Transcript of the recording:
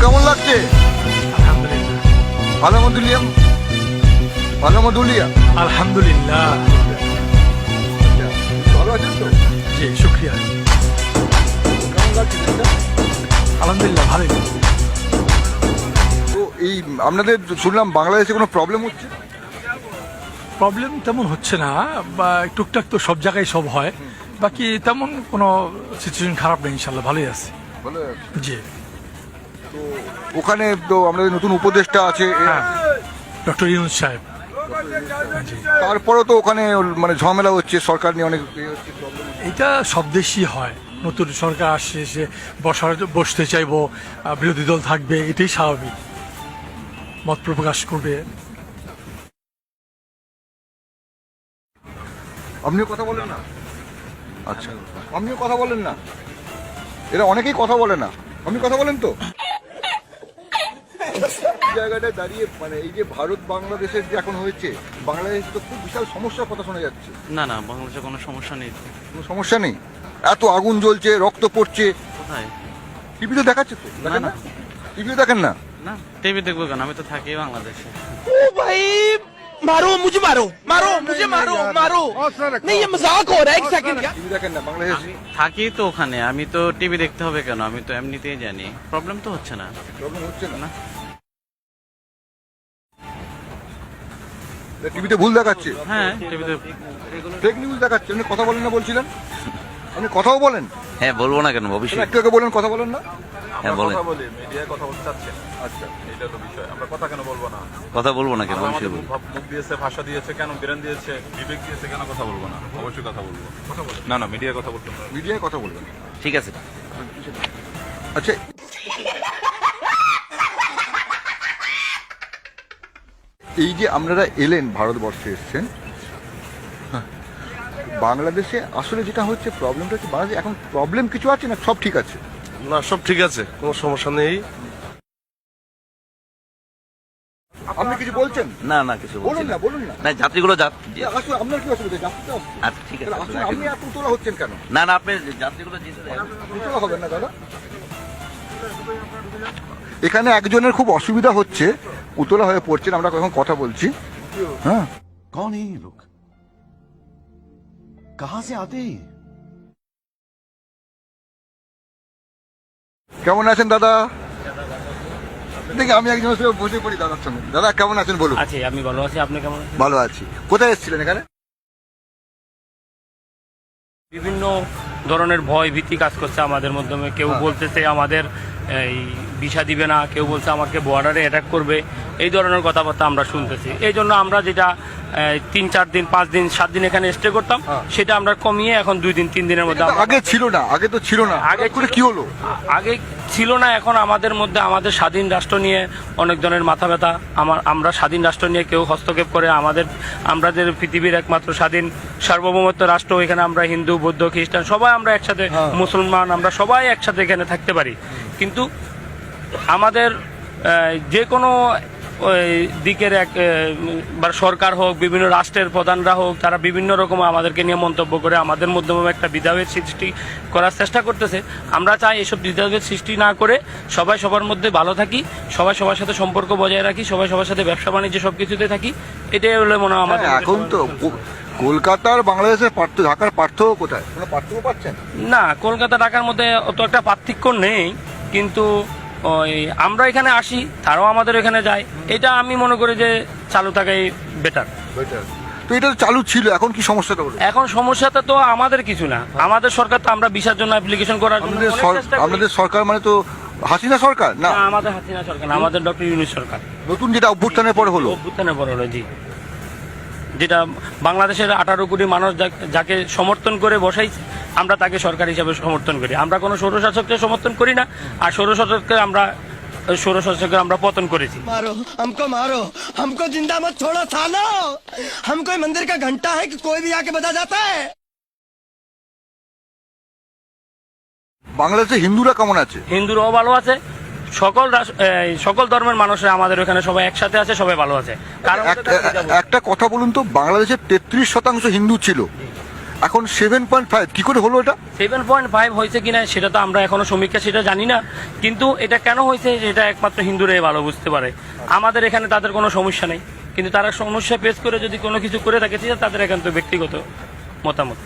কেমন লাগছে? আলহামদুলিল্লাহ। ভালো মধুলিয়াম, ভালো মধুলিয়া। আলহামদুলিল্লাহ। ভালো আছেন তো? জি শুক্রিয়া। কেমন লাগছে দেশটা? আলহামদুলিল্লাহ ভালোই। তো এই আপনাদের শুনলাম বাংলাদেশে কোনো প্রবলেম হচ্ছে? প্রবলেম তেমন হচ্ছে না, বা টুকটাক তো সব জায়গায় সব হয়, বাকি তেমন কোনো সিচুয়েশন খারাপ নেই, ইনশাল্লাহ ভালোই আছে। ভালো আছে। জি তো ওখানে তো আমাদের নতুন উপদেষ্টা আছে, হ্যাঁ, ডক্টর ইউনূস সাহেব। জি, তারপরেও তো ওখানে মানে ঝামেলা হচ্ছে, সরকার নিয়ে অনেক হচ্ছে, প্রবলেম হচ্ছে। এটা সব দেশই হয়, নতুন সরকার আসছে, সে বসতে চাইবো, বিরোধী দল থাকবে, এটাই স্বাভাবিক, মত প্রকাশ করবে। আপনিও কথা বলেন না? আচ্ছা, আপনিও কথা বলেন না? এরা অনেকেই কথা বলে না, আপনি কথা বলেন তো? এই জায়গাটায় দাঁড়িয়ে মানে এই যে ভারত বাংলাদেশের যে এখন হয়েছে, বাংলাদেশ তো খুব বিশাল সমস্যার কথা শোনা যাচ্ছে। না না, বাংলাদেশে কোনো সমস্যা নেই তো। কোনো সমস্যা নেই? এত আগুন জ্বলছে, রক্ত পড়ছে, কোথায়? টিভিতে দেখাচ্ছে তো? দেখেন না, না? টিভিতে দেখেন না? না, টিভি দেখবো কেন? আমি তো থাকি বাংলাদেশে। ओ भाई मारो मुझे, मारो मारो मुझे, मारो मारो। नहीं ये मजाक हो रहा है, एक सेकंड का। টিভি দেখেন না বাংলাদেশ? আমি থাকি তো ওখানে, আমি তো টিভি দেখতে হবে কেন? আমি তো এমনিতেই জানি, প্রবলেম তো হচ্ছে না। প্রবলেম হচ্ছে না? না। টিভিতে ভুল দেখাচ্ছে, হ্যাঁ, টিভিতে। ফেক নিউজ দেখাচ্ছে। আপনি কথা বলেন না বলছিলেন? আপনি কথাও বলেন? হ্যাঁ বলবো না কেন, অবশ্যই। একটু আগে বলেন কথা বলেন না? হ্যাঁ বলেন। কথা বলি, মিডিয়ায় কথা বলতে চাচ্ছেন। আচ্ছা, এটা তো বিষয়, আমরা কথা কেন বলবো না? কথা বলবো না কেন, আল্লাহ অবশ্যই আমাদের বলবো। মুখ দিয়েছে, ভাষা দিয়েছে, কেন ব্রেন দিয়েছে, বিবেক দিয়েছে, কেন কথা বলবো না? অবশ্যই কথা বলবো। না না, মিডিয়ায় কথা বলতে হবে। মিডিয়ায় কথা বলবেন। ঠিক আছে। আচ্ছা, এই যে আপনারা এলেন, ভারতবর্ষে এসছেন, বাংলাদেশে আসলে যেটা হচ্ছে প্রবলেমটা হচ্ছে, বাংলাদেশে এখন প্রবলেম কিছু আছে না সব ঠিক আছে? না সব ঠিক আছে, কোনো সমস্যা নেই। আপনি কিছু বলছেন? না না, কিছু বলছি বলুন না। না, বলুন না। না, যাত্রীগুলো আসলে আপনার কি অসুবিধা? যাত্রীতে আসছে। আচ্ছা ঠিক আছে। তাহলে আসলে আপনি এত উতলা হচ্ছেন কেন? না না, আপনি যাত্রীগুলো যেতে দেন। উতলা হবেন না দাদা। এখানে একজনের খুব অসুবিধা হচ্ছে, উতলা হয়ে পড়ছেন, আমরা এখন কথা বলছি। হ্যাঁ, कौन है ये लोग? कहां से आते हैं? কেমন আছেন দাদা? দেখি আমি একজনের সঙ্গে বসে পড়ি দাদার সঙ্গে। দাদা কেমন আছেন বলুন? আছি, আমি ভালো আছি, আপনি কেমন আছেন? ভালো আছি। কোথায় এসেছিলেন এখানে? বিভিন্ন ধরনের ভয় ভীতি কাজ করছে আমাদের মাধ্যমে। কেউ বলতেছে আমাদের এই ভিসা দিবে না, কেউ বলছে আমাকে বর্ডারে অ্যাটাক করবে, এই ধরনের কথাবার্তা আমরা শুনতেছি। এই জন্য আমরা যেটা 3-4 দিন 5 দিন 7 দিন এখানে স্টে করতাম, সেটা আমরা কমিয়ে এখন 2 দিন 3 দিনের মধ্যে। আগে ছিল না, আগে তো ছিল না, আগে করে কি হলো? আগে ছিল না, এখন আমাদের মধ্যে আমাদের স্বাধীন রাষ্ট্র নিয়ে অনেক জনের মাথা ব্যথা। আমরা স্বাধীন রাষ্ট্র নিয়ে কেউ হস্তক্ষেপ করে আমাদের পৃথিবীর একমাত্র স্বাধীন সার্বভৌমত্ব রাষ্ট্র, এখানে আমরা হিন্দু বৌদ্ধ খ্রিস্টান সবাই আমরা একসাথে, মুসলমান আমরা সবাই একসাথে এখানে থাকতে পারি। কিন্তু আমাদের যে কোনো দিকের সরকার হোক, বিভিন্ন রাষ্ট্রের প্রধানরা হোক, তারা বিভিন্ন রকম আমাদেরকে নিয়ে মন্তব্য করে আমাদের মাধ্যমে একটা বিধাভেদ সৃষ্টি করার চেষ্টা করতেছে। আমরা চাই এসব বিধাভেদ সৃষ্টি না করে সবাই সবার মধ্যে ভালো থাকি, সবাই সবার সাথে সম্পর্ক বজায় রাখি, সবাই সবার সাথে ব্যবসা বাণিজ্য সব কিছুতে থাকি। এটাই হলো মনে হয় আমাদের। এখন তো কলকাতার বাংলাদেশের পার্থক্য, ঢাকার পার্থক্য কোথায়? কোনো পার্থক্য পাচ্ছেন? না, কলকাতা ঢাকার মধ্যে অত একটা পার্থক্য নেই, কিন্তু ওই আমরা এখানে আসি, তারাও আমাদের এখানে যায়, এটা আমি মনে করি যে চালু থাকাই বেটার। তো এটা তো চালু ছিল, এখন কি সমস্যাটা হলো? এখন সমস্যাটা তো আমাদের কিছু না, আমাদের সরকার তো আমরা ভিসার জন্য অ্যাপ্লিকেশন করার জন্য অনেক চেষ্টা করি। আপনাদের সরকার মানে তো হাসিনা সরকার না? না, আমাদের হাসিনা সরকার না, আমাদের ডক্টর ইউনূস সরকার। নতুন যেটা অভ্যুত্থানের পরে হলো? অভ্যুত্থানের পর হলো, জি। যেটা বাংলাদেশের 18 কোটি মানুষ যাকে সমর্থন করে বসাইছে, আমরা তাকে সরকার হিসাবে সমর্থন করি। আমরা কোনো স্বৈরশাসককে সমর্থন করি না, আর স্বৈরশাসককে আমরা পতন করেছি। मारो हमको जिंदा मत छोड़ो सालो। हम कोई मंदिर का घंटा है कि कोई भी आके बजा जाता है। বাংলাদেশে হিন্দুরা কেমন আছে? হিন্দুরাও ভালো আছে, সকল ধর্মের মানুষরা আমাদের ওখানে সবাই একসাথে আছে, সবাই ভালো আছে। কারণ একটা কথা বলুন তো, বাংলাদেশের 33% হিন্দু ছিল, এখন 7.5 কি করে হলো এটা? 7.5 হয়েছে কিনা সেটা তো আমরা এখনো সমীক্ষা সেটা জানি না, কিন্তু এটা কেন হয়েছে সেটা একমাত্র হিন্দুরাই ভালো বুঝতে পারে। আমাদের এখানে তাদের কোনো সমস্যা নেই, কিন্তু তারা সমস্যা ফেস করে যদি কোনো কিছু করে থাকে সেটা তাদের একান্ত ব্যক্তিগত মতামত।